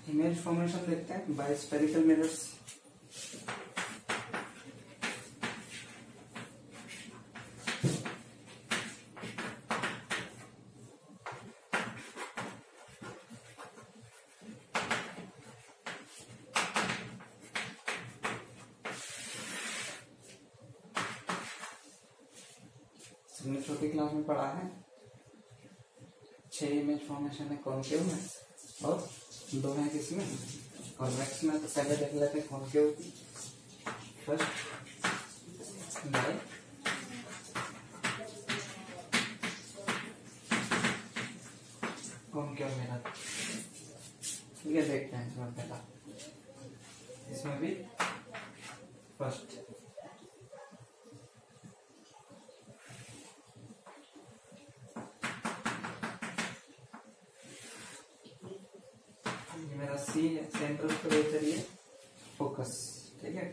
Image formation देखते हैं bye spherical mirrors. हमने छोटी क्लास में पढ़ा है 6 इमेज फॉर्मेशन है कॉनकेव में और 2 है किसमें कॉन्वेक्स में। तो पहले देख लेते हैं कॉनकेव की। फर्स्ट बाय कॉनकेव मिरर, ये देखते हैं इसमें पहला, इसमें भी फर्स्ट मेरा सी है सेंट्रल कर्वेचर, ये फोकस, ठीक है।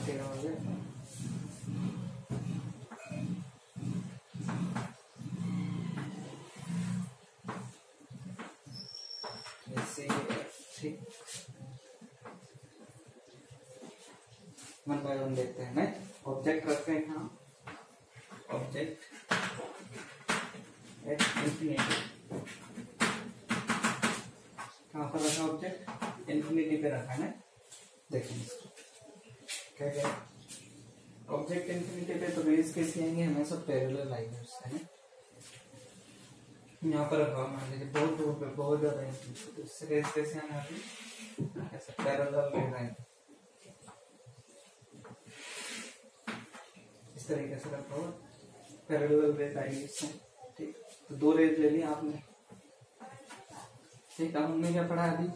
तेरा हो गया सी, ठीक। 1 बाय 1 देखते हैं। ऑब्जेक्ट रखते हैं कहाँ, ऑब्जेक्ट एट इंफिनिटी, कहाँ पर रखा ऑब्जेक्ट, इंफिनिटी पे रखा है। देखें इसको क्या क्या ऑब्जेक्ट इंफिनिटी पे, तो रेज कैसे आएंगे, हमेशा पैरेलल आएंगे उससे, है। यहाँ पर रखा मान लीजिए बहुत दूर पे, बहुत ज्यादा इंफिनिटी, तो इससे रेज कैसे आने वाली, ऐसा पैरेलल रेज आएंगे, इस तरीके से रखा हुआ पैरेलल रेज आएगी इससे, ठीक। तो 2 रेज ले लिया आपने, ठीक। अब हमने क्या पढ़ा अभी,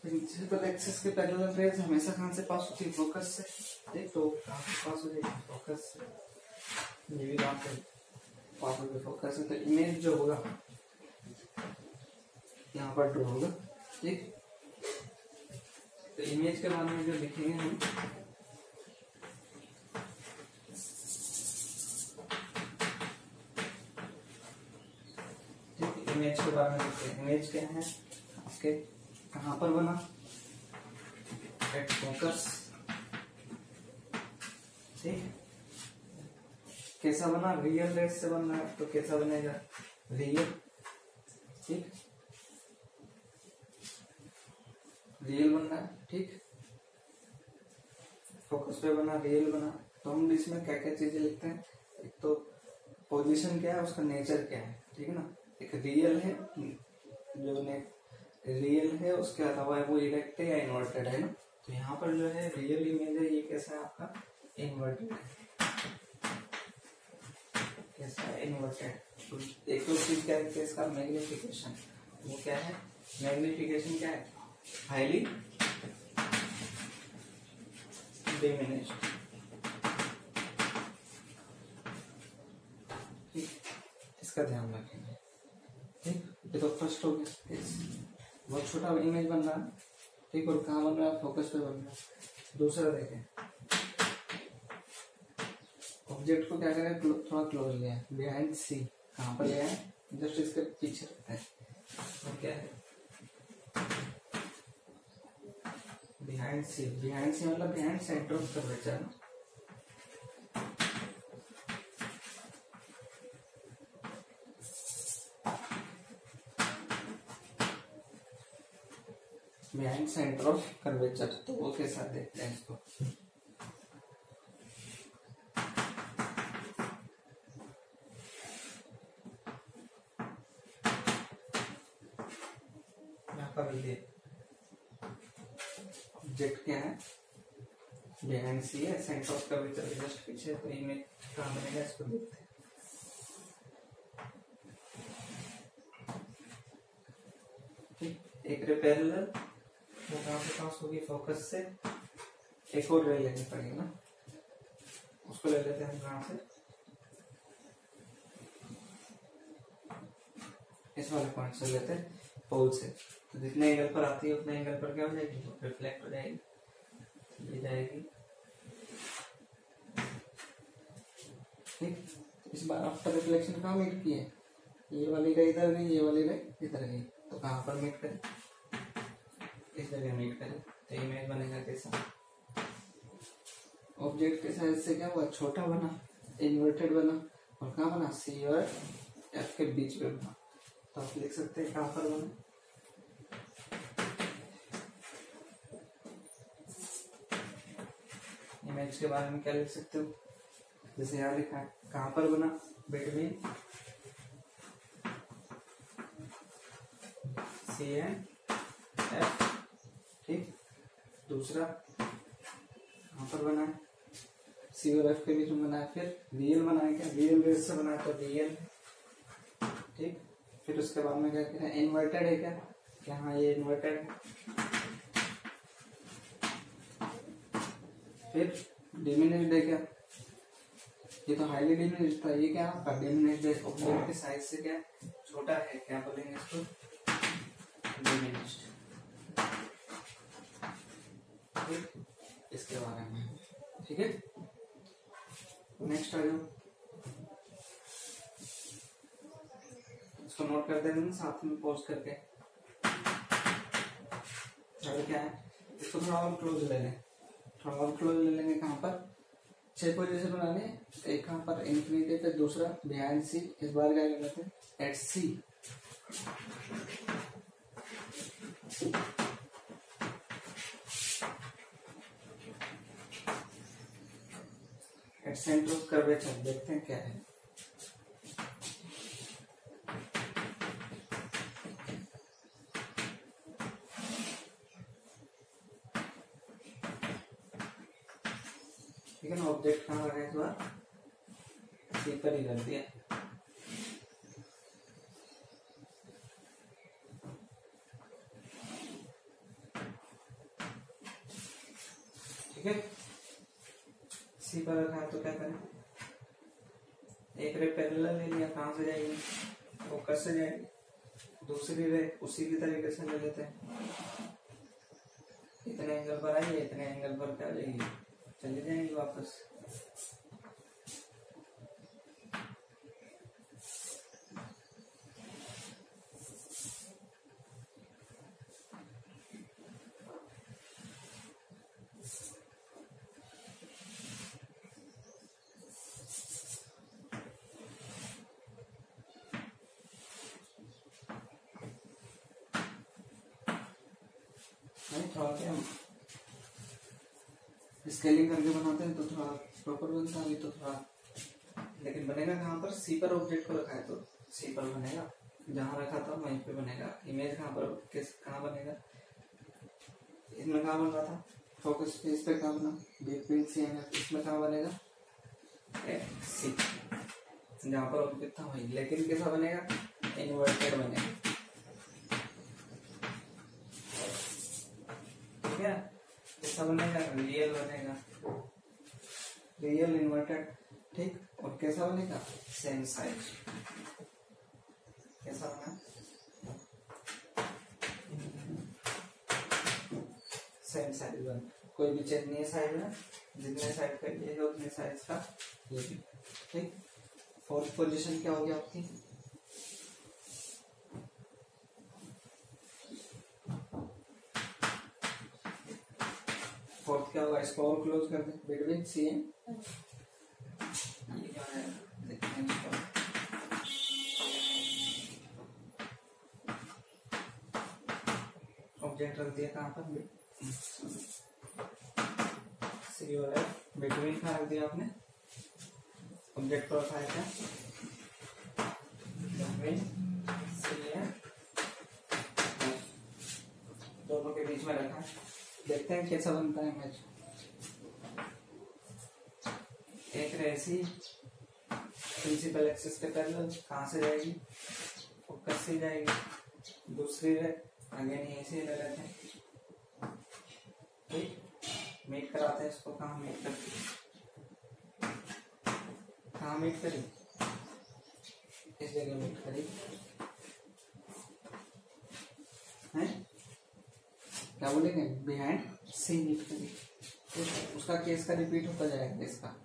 प्रिंसिपल एक्सिस के पैरेलल रेज हमेशा कहाँ से पास होती है, फोकस से, ठीक। तो कहाँ से पास हो जाएगी, फोकस से, ये भी कहाँ से पास होगी, फोकस से। तो इमेज जो होगा यहाँ पर ड्रॉ होगा, ठीक। तो इमेज के बारे में जो लिखेंगे हम, इमेज के बारे में देखते हैं। इमेज क्या है आपके, कहाँ पर बना, एट फोकस, ठीक। कैसा बना, रियल रेज से बन रहा है, तो कैसा बनेगा, रियल, ठीक। रियल बन रहा है, ठीक। फोकस पे बना, रियल बना। तो हम इसमें क्या क्या चीजें लिखते हैं, एक तो पोजीशन क्या है, उसका नेचर क्या है, ठीक है ना। एक रियल है, जो ने रियल है, उसके अलावा वो इरेक्ट है या इन्वर्टेड है ना। तो यहाँ पर जो है रियल इमेज है, ये कैसा है आपका, इन्वर्टेड है, कैसा है, इन्वर्टेड। तो एक तो चीज क्या है इसका, मैग्निफिकेशन। वो क्या है, मैग्निफिकेशन क्या है, हाईली डिमिनिश्ड, ठीक। इसका ध्यान रखेंगे, ठीक। ये तो फर्स्ट हो गया, बहुत छोटा इमेज बन रहा है, ठीक। और कहाँ बन रहा है, फोकस पे बन रहा है। दूसरा देखें, ऑब्जेक्ट को क्या करें, थोड़ा क्लोज लिया है, बिहाइंड सी, कहाँ पर लिया है, जस्ट इसके पीछे रखते हैं। और क्या है, बिहाइंड सी, बिहाइंड सी मतलब बिहाइंड सेंटर ऑफ कर्वेचर ना। बिहाइंड सेंटर ऑफ कर्वेचर, तो वो के साथ देखते हैं इसको। यहाँ पर ऑब्जेक्ट क्या है, बिहाइंड सी है, सेंटर ऑफ कर्वेचर के जस्ट पीछे। तो इमेज कहाँ बनेगा, इसको देखते हैं, ठीक। एक रे पैरेलल, वो कहाँ से पास होगी, फोकस से। एक और रे लेनी पड़ेगी ना, उसको ले लेते हैं हम कहाँ से, इस वाले पॉइंट से लेते हैं, पोल से। तो जितने एंगल पर आती है उतने एंगल पर क्या हो जाएगी, रिफ्लेक्ट हो जाएगी, ये जाएगी, ठीक। इस बार आफ्टर रिफ्लेक्शन कहाँ मीट की है, ये वाली रे इधर गई, ये वाली रे इधर गई, तो कहाँ पर मीट करे? इस जगह मीट करे, तो इमेज बनेगा कैसा? ऑब्जेक्ट के साइज से क्या हुआ? छोटा बना, इन्वर्टेड बना, और कहाँ बना? सी और एफ के बीच में बना। तो आप लिख सकते हैं कहाँ पर बना? इमेज के बारे में क्या लिख सकते हो? जैसे यहाँ लिखा है, कहाँ पर बना? बिटवीन सी एंड एफ, ठीक। दूसरा कहाँ पर बना है? सी और एफ के बीच में बना है। फिर रियल बना है क्या? रियल बेस से बना है, तो रियल, ठीक। फिर उसके बाद में क्या कह रहे हैं? इन्वर्टेड है क्या? क्या हाँ ये इन्वर्टेड है। फिर डिमिनिश्ड है क्या? ये तो हाईली डिमिनिश्ड था, ये क्या आपका? डिमिनिश्ड है। ऑब्जेक्ट के साइज से क्या छोटा है, क्या बोलेंगे इसको? डिमिनिश्ड, ठीक। इसके बारे में, ठीक है। नेक्स्ट आ जाओ, इसको नोट कर देना साथ में पॉज करके। क्या है, इसको थोड़ा और क्लोज ले लें, थोड़ा और क्लोज ले लेंगे। कहाँ पर? 6 पोजीशन बनाने, एक कहाँ पर? इन्फिनिटी पे, दूसरा बिहाइंड सी। इस बार क्या करते हैं? At C, at centre of curvature. देखते हैं क्या है। ठीक है ना। ऑब्जेक्ट कहाँ लगा है? इस बार सी पर ही रख दिया। ठीक है, सी पर रखा है, तो क्या करें? एक रे पैरेलल ले लिया, कहाँ से जाएगी? फोकस से जाएगी। दूसरी रे उसी की तरीके से ले लेते हैं। इतने एंगल पर आई, इतने एंगल पर क्या जाएगी? चले जाएंगे वापस। थोड़ा क्या स्केलिंग करके बनाते हैं तो थोड़ा प्रॉपर बनता है, तो थोड़ा, लेकिन बनेगा कहाँ पर? सी पर ऑब्जेक्ट को रखा है तो सी पर बनेगा, जहाँ रखा था वहीं पे बनेगा। इमेज कहाँ पर, किस कहाँ बनेगा? इसमें कहाँ बन रहा था? फोकस पे, इस पे कहाँ बना? Between C and F. इसमें कहाँ बनेगा? सी, जहाँ पर ऑब्जेक्ट था वहीं, लेकिन कैसा बनेगा? इन्वर्टेड बनेगा, ठीक है। कैसा बनेगा? रियल बनेगा, रियल इन्वर्टेड, ठीक। और कैसा बनेगा? Same size. कैसा बना? सेम साइज बन, कोई भी चेंज नहीं है साइज में, जितने साइज का ये है उतने साइज का ये भी, ठीक। फोर्थ पोजीशन क्या होगी आपकी? फोर्थ क्या होगा? इसको और क्लोज कर दें, बिटवीन सी एंड ये क्या है? देखते हैं इसको। ऑब्जेक्ट रख दिया कहाँ पर? सी और एफ, बिटवीन कहाँ रख दिया आपने? ऑब्जेक्ट को रखा है क्या? बिटवीन सी एंड दोनों के बीच में रखा है। देखते हैं कैसा बनता है इमेज। एक रेसी प्रिंसिपल एक्सिस के पैरेलल, कहाँ से जाएगी? फोकस से जाएगी। दूसरी रे अगेन यहीं से ले लेते हैं, ठीक। मीट कराते हैं इसको। कहाँ मीट करती? कहाँ मीट करी? इस जगह मीट करी है, क्या बोलेंगे? बिहाइंड सी मीट करी, तो उसका केस का रिपीट होता जाएगा। इसका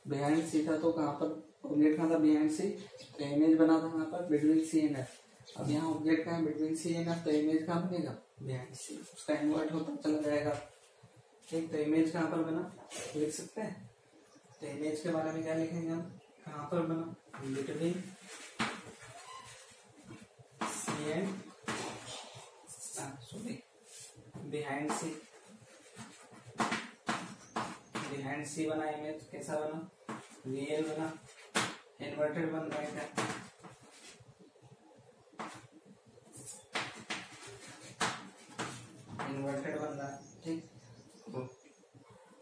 बिहाइंड सी था तो कहाँ पर ऑब्जेक्ट कहाँ था, बिहाइंड सी, तो इमेज बना था यहाँ पर बिटवीन सी एंड एफ। अब यहाँ ऑब्जेक्ट कहाँ है, बिटवीन सी एंड एफ, तो इमेज कहाँ बनेगा, बिहाइंड सी, उसका इन्वर्ट होता चला जाएगा। ठीक, तो इमेज कहाँ पर बना लिख सकते हैं, तो इमेज के बारे में क्या लिखेंगे हम, कहाँ पर बना, between C and sorry behind C, behind C बना इमेज, कैसा बना, रियल बना, इन्वर्टेड बन रहा है क्या, इन्वर्टेड बन रहा है। ठीक, तो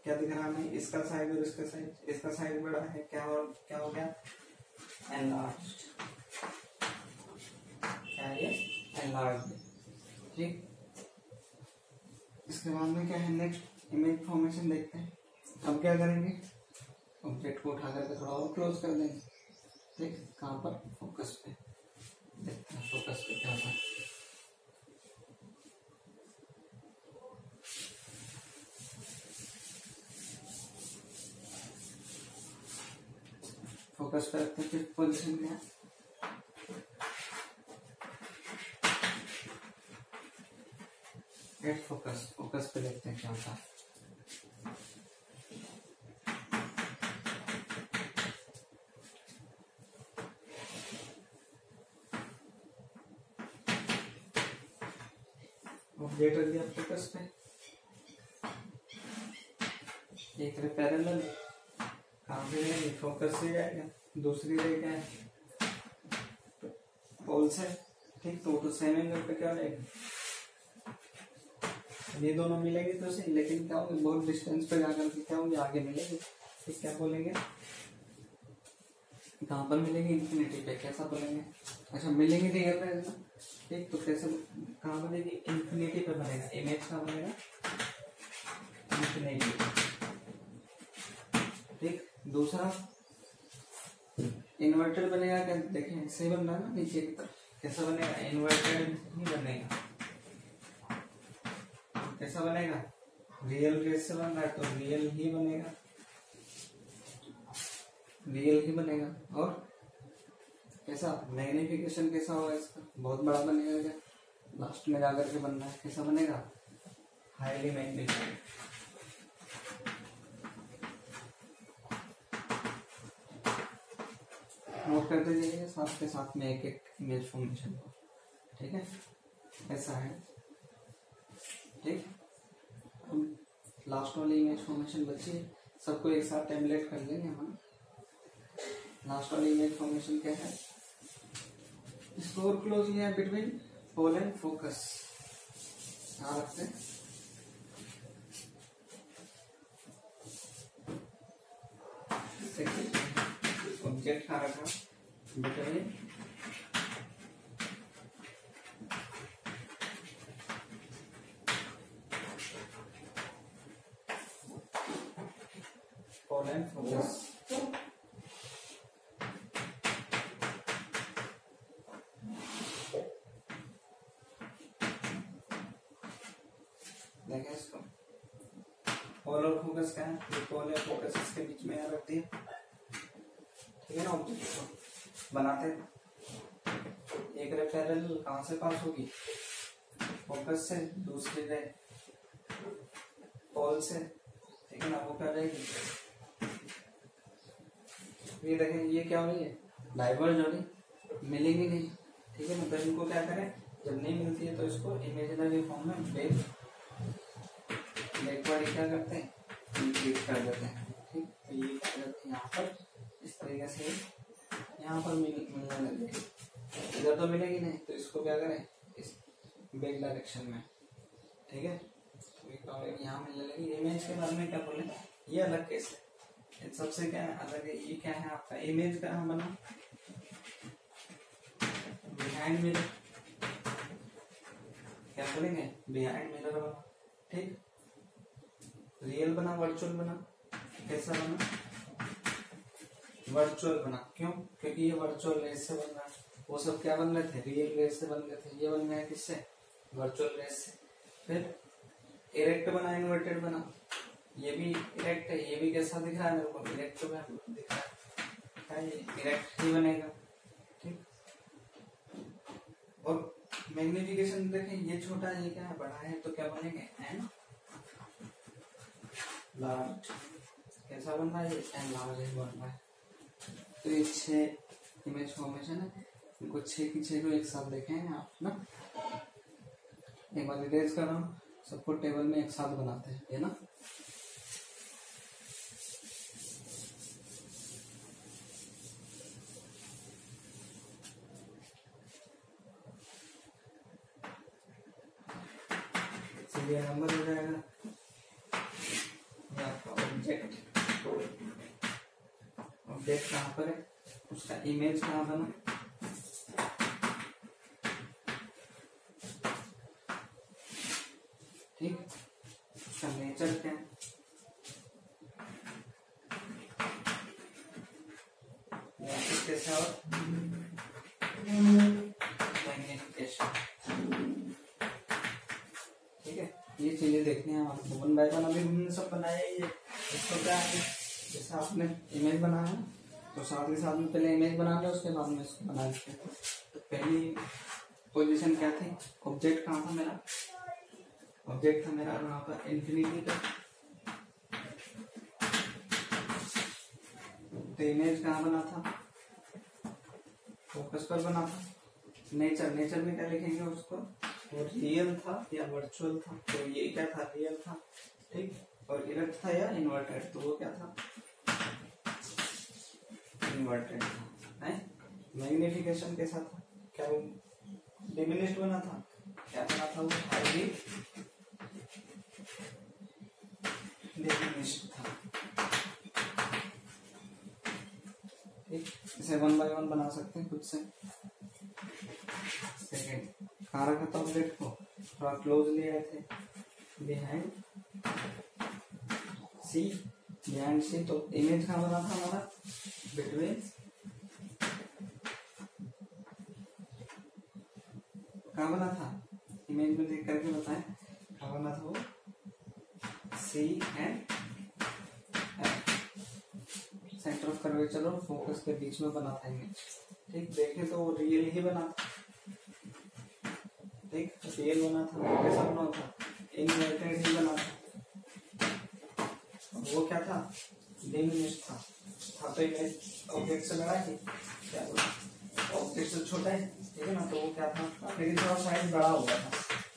क्या दिख रहा है हमें, इसका साइड और इसका साइड, इसका साइड बड़ा है, क्या हो गया, एनलार्ज्ड, क्या है ये, एनलार्ज्ड। ठीक, इसके बाद में क्या है, नेक्स्ट इमेज फॉर्मेशन देखते हैं। अब क्या करेंगे, ऑब्जेक्ट को उठा करके थोड़ा और क्लोज कर देंगे। ठीक, कहाँ पर, फोकस पे, देखते हैं फोकस पे क्या था, फोकस पे रखते हैं, फिफ्थ पोजीशन में है, गेट फोकस, फोकस पे देखते हैं क्या होता है। ऑब्जेक्ट रख दिया फोकस पे, एक रे पैरेलल, कहाँ पे रहेगी, फोकस से जाएगा, दूसरी रे क्या है, पोल से। ठीक, तो सेम एंगल पे क्या रहेगा, ये दोनों मिलेंगे तो सही, लेकिन क्या होंगे, बहुत डिस्टेंस पे जाकर के क्या होंगे, आगे मिलेंगे। ठीक, क्या बोलेंगे, कहाँ पर मिलेंगे, इन्फिनिटी पे, कैसा बोलेंगे, अच्छा मिलेंगे रियल में ना। ठीक, तो कैसे, कहाँ बनेगी, इन्फिनिटी पे बनेगा, इमेज कहाँ बनेगा, इन्फिनिटी। ठीक, दूसरा इन्वर्टेड बनेगा, क्या देखें ऐसे बन रहा है ना नीचे की तरफ, कैसा बनेगा, इन्वर्टेड ही बनेगा, कैसा बनेगा, रियल रेस से बन रहा है तो रियल ही बनेगा, रियल ही बनेगा। और कैसा, मैग्निफिकेशन कैसा होगा इसका, बहुत बड़ा बनेगा क्या, लास्ट में जाकर के बनना है, कैसा बनेगा, हाईली मैग्निफाइड। नोट करते जाइए साथ के साथ में एक एक इमेज फॉर्मेशन को। ठीक है, ऐसा है। ठीक, लास्ट वाली इमेज फॉर्मेशन बची है, सबको एक साथ टेम्पलेट कर लेंगे हम। लास्ट वाली इमेज फॉर्मेशन क्या है, इसको और क्लोज किया है, बिटवीन पोल एंड फोकस, यहाँ रखते हैं। ऑब्जेक्ट कहाँ रखा, बिटवीन पोल एंड फोकस। देखें इसको, पोल और फोकस क्या है, ये पोल है, फोकस इसके बीच में यहाँ रख दिया। ठीक है ना, ऑब्जेक्ट को बनाते एक रे पैरेलल कहाँ से पास होगी, फोकस से, दूसरी रे पोल से। ठीक है ना, वो क्या रहेगी, ये देखें ये क्या हो रही है, डाइवर्ज हो रही, मिलेंगी नहीं। ठीक है ना, तो इनको क्या करें, जब नहीं मिलती है तो इसको इमेजिनरी फॉर्म में बैकवर्ड क्या करते हैं, इंक्रीज कर देते हैं। ठीक, तो ये क्या करते हैं, यहाँ पर इस तरीके से यहाँ पर मिलने लगेगी, इधर तो मिलेगी नहीं, तो इसको क्या करें, इस बैक डायरेक्शन में। ठीक है, तो यहाँ मिलने लगी। इमेज के बारे में क्या बोले, ये अलग केस है, इन सबसे क्या है अलग है। ये क्या है आपका, इमेज का हम बना बिहाइंड मिरर, क्या बोलेंगे, बिहाइंड मिरर बना। ठीक, रियल बना, वर्चुअल बना, कैसा बना, वर्चुअल बना। क्यों, क्योंकि ये वर्चुअल रेस से बन रहा है, वो सब क्या बन रहे थे, रियल रेस से बन रहे थे, ये बन गया किससे, वर्चुअल रेस से। फिर इरेक्ट बना, इन्वर्टेड बना, ये भी इरेक्ट है, ये भी कैसा दिख रहा है मेरे को, इरेक्ट दिख रहा है। लगता है ये इरेक्ट ही बनेगा। ठीक, और मैग्निफिकेशन देखें, ये छोटा है ये क्या है बड़ा है, तो क्या बनेंगे एन लार्ज। कैसा बन रहा है ये एन लार्ज ही बन रहा है। तो ये 6 इमेज फॉर्मेशन है, इनको 6 की 6 को एक साथ देखेंगे आप ना। एक बार डिटेल्स कर रहा हूँ, सबको टेबल में एक साथ बनाते हैं ये ना। सीरियल नंबर हो जाएगा, ये आपका ऑब्जेक्ट। ऑब्जेक्ट कहाँ पर है, उसका इमेज कहाँ बना, ठीक, उसका नेचर क्या है, कैसे और मैग्निफिकेशन। ठीक है, ये चीजें देखनी है आपको 1 बाय 1। अभी हमने सब बनाया ये, इसको क्या है, जैसे आपने इमेज बनाया तो साथ के साथ में पहले इमेज बना लिया, उसके बाद में इसको बना लिया। तो पहली पोजीशन क्या थी, ऑब्जेक्ट कहाँ था मेरा, ऑब्जेक्ट था मेरा वहां पर इंफिनिटी का। तो इमेज कहाँ बना था, फोकस पर बना था। नेचर, नेचर में क्या लिखेंगे उसको, वो रियल था या वर्चुअल था, तो ये क्या था, रियल था। ठीक, और इरेक्ट था या इन्वर्टेड, तो वो क्या था, इन्वर्टेड था। है मैग्निफिकेशन कैसा था, क्या वो डिमिनिश्ड बना था, क्या बना था वो हाईली डिमिनिश्ड था। ठीक, इसे 1 बाय 1 बना सकते हैं खुद से। सेकेंड, कहाँ रखा था ऑब्जेक्ट को, थोड़ा क्लोज ले आए थे, बिहाइंड सी, बिहाइंड सी। तो इमेज कहाँ बना था हमारा, बिटवीन, कहाँ बना था, इमेज में देख करके बताएं कहाँ बना था वो, सी एंड सेंटर ऑफ कर्वेचर और फोकस के बीच में बना था इमेज। ठीक, देखे तो वो रियल ही बना था। ठीक, रियल बना था, कैसा बना था, इनवर्टेड ही बना था। वो क्या था, डिमिनिश्ड था। तो इमेज ऑब्जेक्ट से बड़ा है, क्या बोला, ऑब्जेक्ट से छोटा है, ठीक है ना, तो वो क्या था, लेकिन थोड़ा साइज बड़ा हो गया था,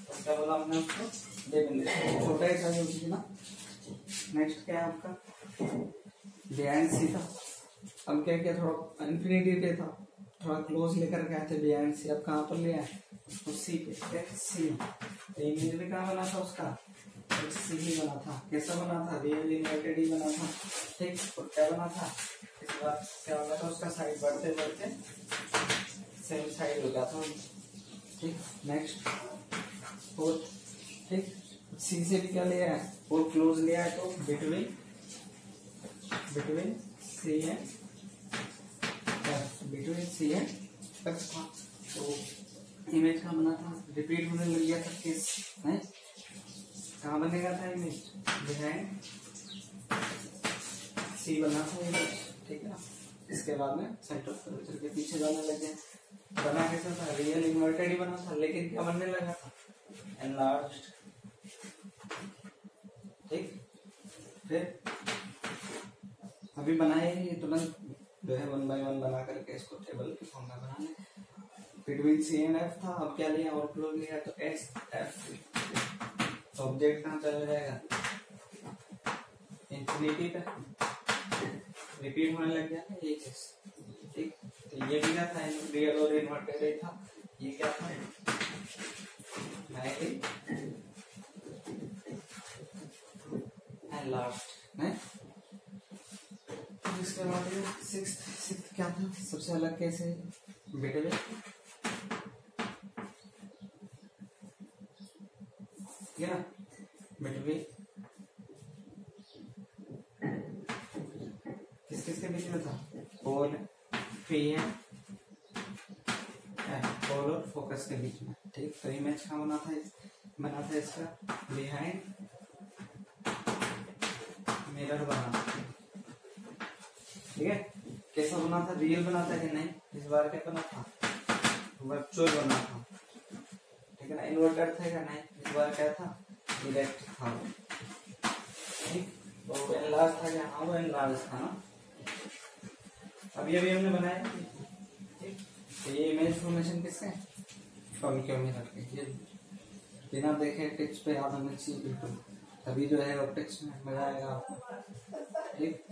तो क्या बोला हमने उसको, डिमिनिश्ड, छोटा ही साइज होती थी ना। नेक्स्ट क्या है आपका, बिहाइंड सी था। अब क्या किया, थोड़ा इंफिनिटी पे था, थोड़ा क्लोज लेकर के आए थे बिहाइंड सी। अब कहाँ पर ले आए, तो सी पे, सी। इमेज में कहाँ बना था उसका, सी ही बना था। कैसा बना था, रियल इन्वर्टेड ही बना था। ठीक, और क्या बना था, इसके बाद क्या हो गया था, उसका साइड बढ़ते बढ़ते सेम साइड हो गया था। ठीक, नेक्स्ट फोर्थ। ठीक, सी से भी क्या ले आए, और क्लोज ले आए, तो between C and between C and F था। तो इमेज कहाँ बना था, रिपीट होने लग गया था केस है, कहाँ बनेगा था इमेज, बिहाइंड सी बना था इमेज। ठीक है ना, इसके बाद में सेंटर ऑफ कर्वेचर के पीछे जाने लग गया। बना कैसा था, रियल इन्वर्टेड ही बना था, लेकिन क्या बनने लगा था, एनलार्ज्ड। ठीक, फिर अभी बनाए ही तुरंत जो है 1 बाय 1 बना करके इसको टेबल की फॉर्म में बना ले। बिटवीन सी एंड एफ था, अब क्या लिया, और क्लोज लिया, तो एस एफ। तो ऑब्जेक्ट कहाँ चला जाएगा, इंफिनिटी पे, रिपीट होने लग गया ये केस। ठीक, तो ये भी क्या था, रियल और इन्वर्टेड था। ये क्या था, एंड लास्ट है। इसके बाद सिक्स्थ क्या था, सबसे अलग कैसे, बिटवीन क्या, बिटवीन किस किस के बीच में था, पोल, पी एंड पोल और फोकस के बीच में। ठीक, तो इमेज कहाँ बना था इसका, बिहाइंड मिरर बना। ठीक है, कैसा बना था, रियल बना था कि नहीं, इस बार क्या बना था, वर्चुअल बना था, ठीक है ना। इन्वर्टर था क्या, नहीं, इस बार क्या था, इरेक्ट था, ठीक। तो एनलार्ज था क्या, हाँ वो एनलार्ज था ना। अभी अभी हमने बनाया, ठीक। तो ये इमेज फॉर्मेशन किससे, कॉनिकल मिरर के, ये बिना देखे टेक्स्ट पे याद होना चाहिए बिल्कुल, तभी जो है वो टेक्स्ट में मजा आएगा आपको, ठीक।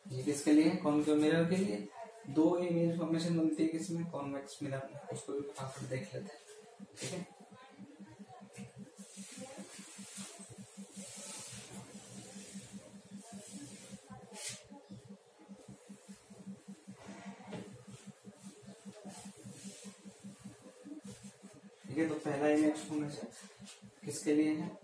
ये किसके लिए, कॉनिकल मिरर के लिए। दो इमेज फॉर्मेशन बनती है किसमें, कॉन्वेक्स मिरर में, उसको भी फटाफट देख लेते हैं, ठीक है। ठीक है, तो पहला इमेज फॉर्मेशन किसके लिए है,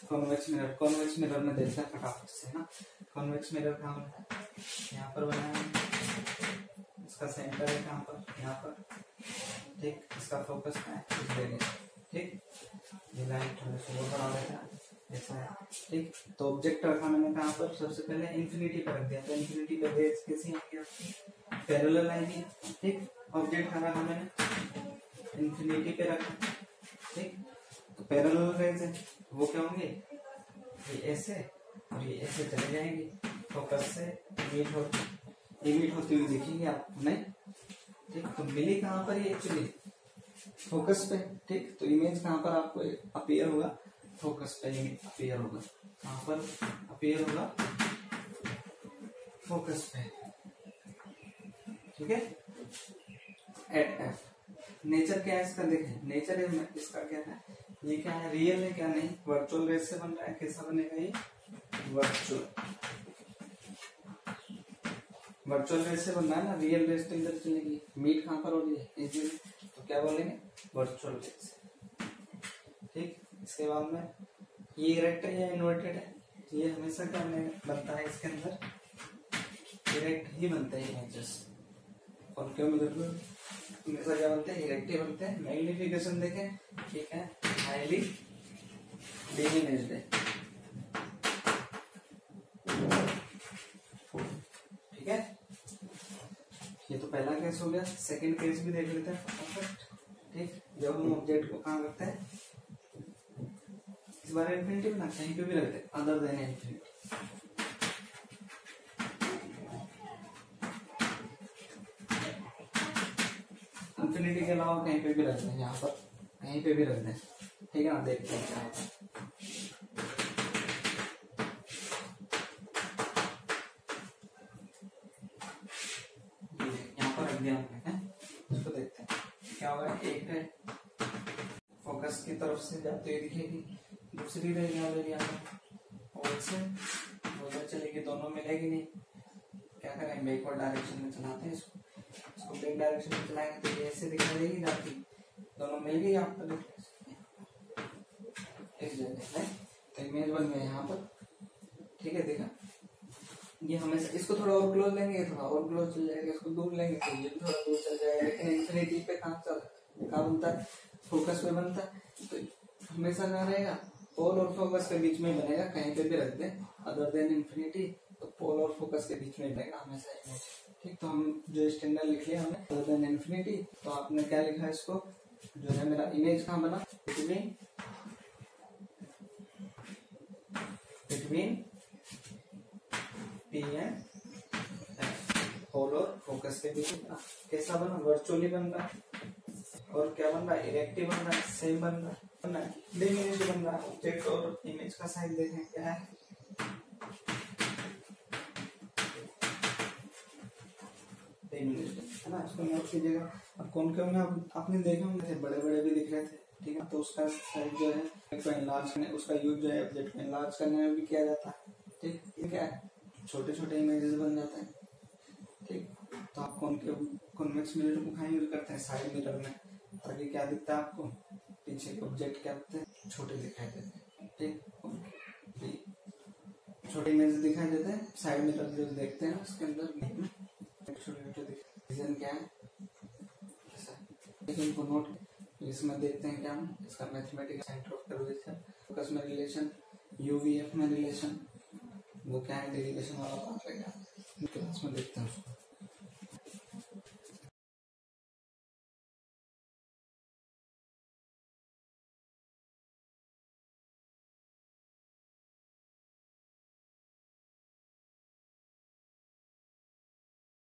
कॉन्वेक्स मिरर। कॉन्वेक्स मिरर में देखता है फटाफट से ना, कॉन्वेक्स मिरर कहाँ है, यहाँ पर बनाया है, इसका सेंटर है कहाँ पर, यहाँ पर, ठीक। इसका फोकस कहाँ है, इस जगह, ठीक। ये लाइन थोड़ा सा वो बना देता है, ऐसा है, ठीक। तो ऑब्जेक्ट रखा मैंने कहाँ पर, सबसे पहले इंफिनिटी पर रख दिया, तो इंफिनिटी पर रेज कैसी आएगी, पैरेलल आएगी, ठीक। ऑब्जेक्ट कहाँ रखा मैंने, इंफिनिटी पे रखा, ठीक। तो पैरेलल रेज है, वो क्या होंगे, ये ऐसे और ये ऐसे चले जाएंगे, फोकस से इमिट होती हुई दिखेंगे आपको, नहीं, ठीक। तो मिली कहाँ पर, ये एक्चुअली फोकस पे, ठीक। तो इमेज कहाँ पर आपको अपीयर होगा, फोकस पे अपीयर होगा, कहाँ पर अपीयर होगा, फोकस पे, ठीक है। एट एफ नेचर क्या है इसका, देखें नेचर है इसका क्या है, ये क्या है, रियल है क्या, नहीं, वर्चुअल रेस से बन रहा है, कैसा बनेगा ये, वर्चुअल रेस से बन रहा है ना, रियल रेस तो इधर चलेगी, मीट कहाँ पर हो रही है, तो क्या बोलेंगे, वर्चुअल रेस, ठीक। इसके बाद में ये इरेक्ट है या इन्वर्टेड है, ये हमेशा क्या बनता है इसके अंदर, इरेक्ट ही बनते हैं इमेजेस, और क्यों हमेशा क्या बनते हैं, इरेक्ट ही बनते हैं। मैग्निफिकेशन देखें, ठीक है, हाईली डिमिनिश्ड है, ठीक है। ये तो पहला केस हो गया, सेकंड केस भी देख लेते हैं फटाफट, ठीक। जब हम ऑब्जेक्ट को कहाँ रखते हैं, इस बार इन्फिनिटी बना, कहीं पे भी रखते हैं अदर देन इन्फिनिटी, इन्फिनिटी के अलावा कहीं पे भी रखते हैं, यहाँ पर कहीं पे भी रखते हैं, ठीक है ना। देखते हैं क्या होता है, यहाँ पर रख दिया हमने, इसको देखते हैं क्या होगा। एक है फोकस की तरफ से जाती हुई दिखेगी, दूसरी रहेगी ऑलरेडी और से उधर चलेगी, दोनों मिलेगी नहीं, क्या करें, बैकवर्ड डायरेक्शन में चलाते हैं इसको बैक डायरेक्शन में चलाएंगे तो ये ऐसे दिखाई देगी जाती, दोनों मिल गई आपको इस जगह है, तो इमेज बन गया यहाँ पर, ठीक है। देखा, ये हमेशा इसको थोड़ा और क्लोज लेंगे, थोड़ा और क्लोज चल जाएगा, इसको दूर लेंगे तो ये भी थोड़ा दूर चल जाएगा, लेकिन इन्फिनिटी पे कहाँ बनता है, फोकस पे बनता है, तो हमेशा कहाँ रहेगा, पोल और फोकस के बीच में बनेगा, कहीं पे भी रख दे अदर देन इन्फिनिटी, तो पोल और फोकस के बीच में बनेगा हमेशा इमेज, ठीक। तो हम जो स्टैंडर्ड लिख लिया हमने अदर देन इन्फिनिटी, तो आपने क्या लिखा है, इसको जो है मेरा इमेज कहाँ बना, बिटवीन पी एंड होल और फोकस के बीच, कैसा बना, वर्चुअली बन रहा है, और क्या बन रहा है, इरेक्टिव बन रहा है, सेम बन रहा है, डिमिनिश्ड बन रहा है। ऑब्जेक्ट और इमेज का साइज देखें क्या है, डिमिनिश्ड है ना, इसको नोट कीजिएगा। अब कौन कौन में आपने देखे होंगे, बड़े बड़े भी दिख रहे थे, ठीक है। तो उसका साइज जो है को एनलार्ज करने, उसका यूज जो है ऑब्जेक्ट को एनलार्ज करने में भी किया जाता है, ठीक। क्या है, छोटे छोटे इमेजेस बन जाते हैं, ठीक। तो आप कॉन्वेक्स मिरर को कहाँ यूज करते हैं, साइड मिरर में, ताकि क्या दिखता है आपको, पीछे के ऑब्जेक्ट क्या दिखते हैं, छोटे दिखाई देते हैं, ठीक। छोटे इमेज दिखाई देते हैं, साइड मिरर जो देखते हैं उसके अंदर छोटे छोटे रीजन क्या है, लेकिन इनको नोट इसमें देखते हैं क्या हम इसका mathematical centre of curvature, focus में रिलेशन, यूवीएफ में रिलेशन, वो क्या है डेरिवेशन वाला पार्ट रहेगा, क्लास में देखते हैं उसको।